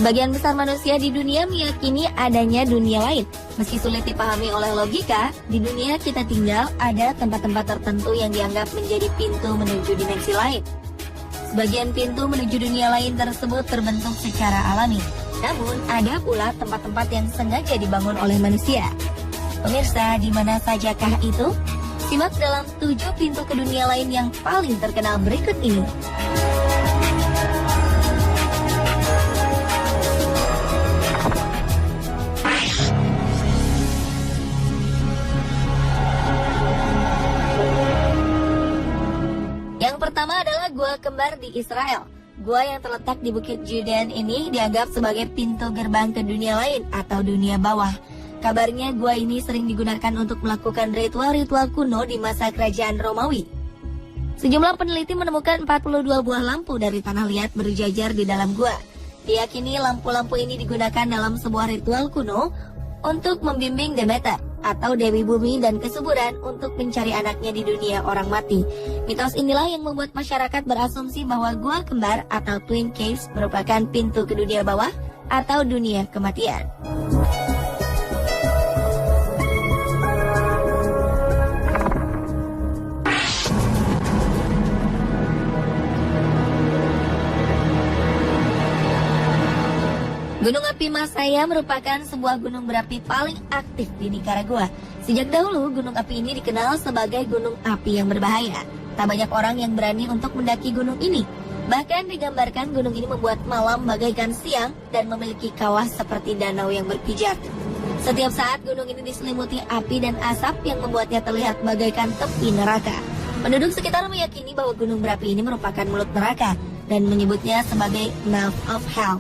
Sebagian besar manusia di dunia meyakini adanya dunia lain. Meski sulit dipahami oleh logika, di dunia kita tinggal ada tempat-tempat tertentu yang dianggap menjadi pintu menuju dimensi lain. Sebagian pintu menuju dunia lain tersebut terbentuk secara alami. Namun, ada pula tempat-tempat yang sengaja dibangun oleh manusia. Pemirsa, di mana sajakah itu? Simak dalam 7 pintu ke dunia lain yang paling terkenal berikut ini. Yang pertama adalah Gua Kembar di Israel. Gua yang terletak di Bukit Judean ini dianggap sebagai pintu gerbang ke dunia lain atau dunia bawah. Kabarnya gua ini sering digunakan untuk melakukan ritual-ritual kuno di masa kerajaan Romawi. Sejumlah peneliti menemukan 42 buah lampu dari tanah liat berjajar di dalam gua. Diyakini lampu-lampu ini digunakan dalam sebuah ritual kuno untuk membimbing Demeter atau Dewi Bumi dan kesuburan untuk mencari anaknya di dunia orang mati. Mitos inilah yang membuat masyarakat berasumsi bahwa Gua Kembar atau Twin Caves merupakan pintu ke dunia bawah atau dunia kematian. Gunung api Masaya merupakan sebuah gunung berapi paling aktif di Nicaragua. Sejak dahulu, gunung api ini dikenal sebagai gunung api yang berbahaya. Tak banyak orang yang berani untuk mendaki gunung ini. Bahkan digambarkan gunung ini membuat malam bagaikan siang dan memiliki kawah seperti danau yang berpijak. Setiap saat gunung ini diselimuti api dan asap yang membuatnya terlihat bagaikan tepi neraka. Penduduk sekitar meyakini bahwa gunung berapi ini merupakan mulut neraka dan menyebutnya sebagai Mouth of Hell.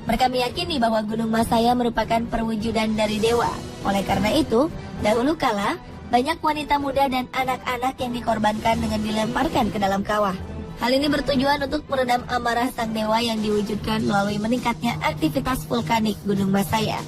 Mereka meyakini bahwa Gunung Masaya merupakan perwujudan dari dewa. Oleh karena itu, dahulu kala, banyak wanita muda dan anak-anak yang dikorbankan dengan dilemparkan ke dalam kawah. Hal ini bertujuan untuk meredam amarah sang dewa yang diwujudkan melalui meningkatnya aktivitas vulkanik Gunung Masaya.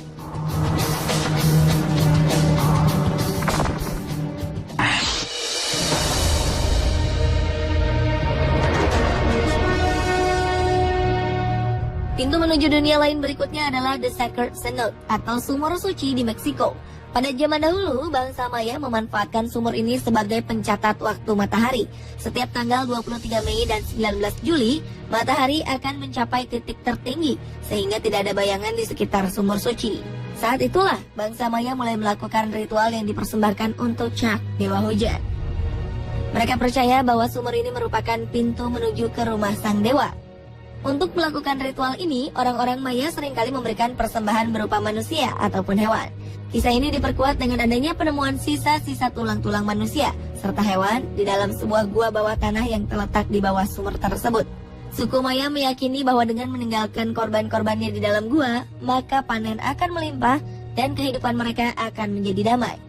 Pintu menuju dunia lain berikutnya adalah The Sacred Cenote atau sumur suci di Meksiko. Pada zaman dahulu, bangsa Maya memanfaatkan sumur ini sebagai pencatat waktu matahari. Setiap tanggal 23 Mei dan 19 Juli, matahari akan mencapai titik tertinggi, sehingga tidak ada bayangan di sekitar sumur suci. Saat itulah, bangsa Maya mulai melakukan ritual yang dipersembahkan untuk Chak, dewa hujan. Mereka percaya bahwa sumur ini merupakan pintu menuju ke rumah sang dewa. Untuk melakukan ritual ini, orang-orang Maya seringkali memberikan persembahan berupa manusia ataupun hewan. Kisah ini diperkuat dengan adanya penemuan sisa-sisa tulang-tulang manusia serta hewan di dalam sebuah gua bawah tanah yang terletak di bawah sumur tersebut. Suku Maya meyakini bahwa dengan meninggalkan korban-korbannya di dalam gua, maka panen akan melimpah dan kehidupan mereka akan menjadi damai.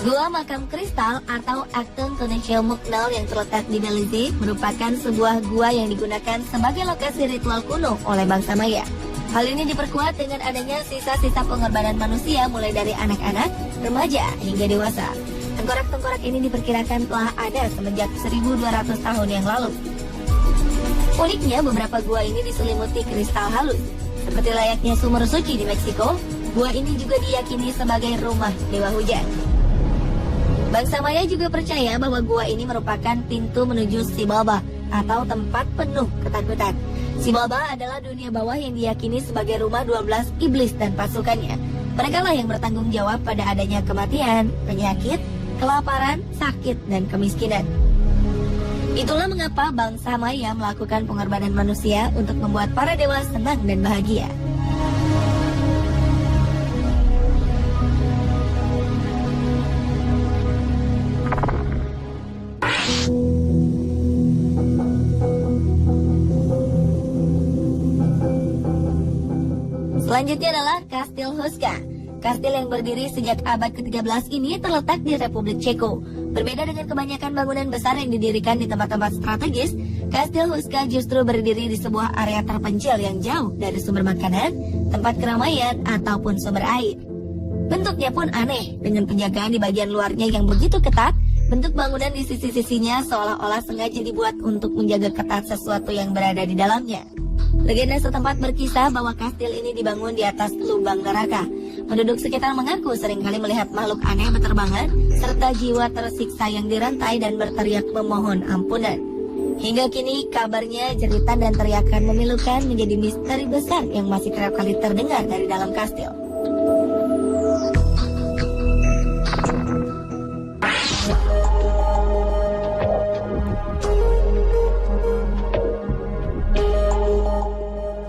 Gua Makam Kristal atau Acton Tonatiuh Muknal yang terletak di Belize merupakan sebuah gua yang digunakan sebagai lokasi ritual kuno oleh bangsa Maya. Hal ini diperkuat dengan adanya sisa-sisa pengorbanan manusia mulai dari anak-anak, remaja, hingga dewasa. Tengkorak-tengkorak ini diperkirakan telah ada semenjak 1200 tahun yang lalu. Uniknya, beberapa gua ini diselimuti kristal halus. Seperti layaknya sumur suci di Meksiko, gua ini juga diyakini sebagai rumah dewa hujan. Bangsa Maya juga percaya bahwa gua ini merupakan pintu menuju Xibalba atau tempat penuh ketakutan. Xibalba adalah dunia bawah yang diyakini sebagai rumah 12 iblis dan pasukannya. Mereka lah yang bertanggung jawab pada adanya kematian, penyakit, kelaparan, sakit, dan kemiskinan. Itulah mengapa bangsa Maya melakukan pengorbanan manusia untuk membuat para dewa senang dan bahagia. Selanjutnya adalah Kastil Husca. Kastil yang berdiri sejak abad ke-13 ini terletak di Republik Ceko. Berbeda dengan kebanyakan bangunan besar yang didirikan di tempat-tempat strategis, Kastil Husca justru berdiri di sebuah area terpencil yang jauh dari sumber makanan, tempat keramaian, ataupun sumber air. Bentuknya pun aneh, dengan penjagaan di bagian luarnya yang begitu ketat. Bentuk bangunan di sisi-sisinya seolah-olah sengaja dibuat untuk menjaga ketat sesuatu yang berada di dalamnya. Legenda setempat berkisah bahwa kastil ini dibangun di atas lubang neraka. Penduduk sekitar mengaku seringkali melihat makhluk aneh berterbangan, serta jiwa tersiksa yang dirantai dan berteriak memohon ampunan. Hingga kini kabarnya jeritan dan teriakan memilukan menjadi misteri besar yang masih kerap kali terdengar dari dalam kastil.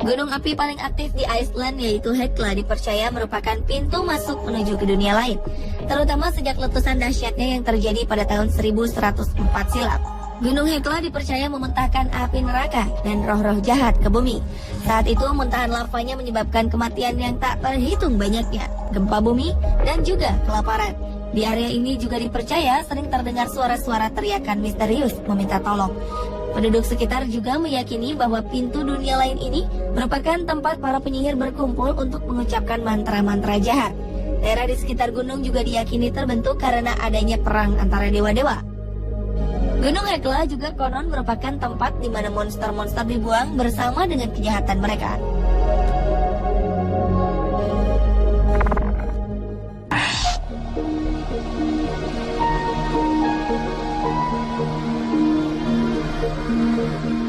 Gunung api paling aktif di Iceland yaitu Hekla dipercaya merupakan pintu masuk menuju ke dunia lain, terutama sejak letusan dahsyatnya yang terjadi pada tahun 1104 silam. Gunung Hekla dipercaya memuntahkan api neraka dan roh-roh jahat ke bumi. Saat itu muntahan lavanya menyebabkan kematian yang tak terhitung banyaknya, gempa bumi, dan juga kelaparan. Di area ini juga dipercaya sering terdengar suara-suara teriakan misterius meminta tolong. Penduduk sekitar juga meyakini bahwa pintu dunia lain ini merupakan tempat para penyihir berkumpul untuk mengucapkan mantra-mantra jahat. Daerah di sekitar gunung juga diyakini terbentuk karena adanya perang antara dewa-dewa. Gunung Hekla juga konon merupakan tempat di mana monster-monster dibuang bersama dengan kejahatan mereka.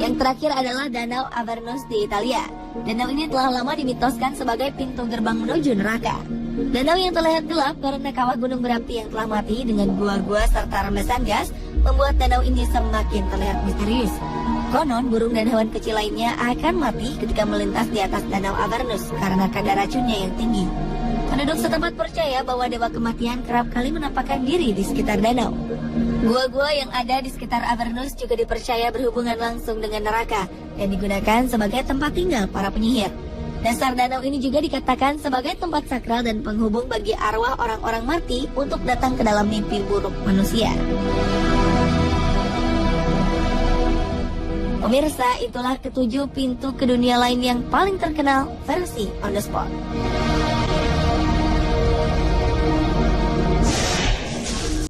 Yang terakhir adalah Danau Avernus di Italia. Danau ini telah lama dimitoskan sebagai pintu gerbang menuju neraka. Danau yang terlihat gelap karena kawah gunung berapi yang telah mati dengan gua-gua serta rembesan gas membuat danau ini semakin terlihat misterius. Konon burung dan hewan kecil lainnya akan mati ketika melintas di atas Danau Avernus karena kadar racunnya yang tinggi. Penduduk setempat percaya bahwa dewa kematian kerap kali menampakkan diri di sekitar danau. Gua-gua yang ada di sekitar Avernus juga dipercaya berhubungan langsung dengan neraka dan digunakan sebagai tempat tinggal para penyihir. Dasar danau ini juga dikatakan sebagai tempat sakral dan penghubung bagi arwah orang-orang mati untuk datang ke dalam mimpi buruk manusia. Pemirsa, itulah ketujuh pintu ke dunia lain yang paling terkenal versi On The Spot.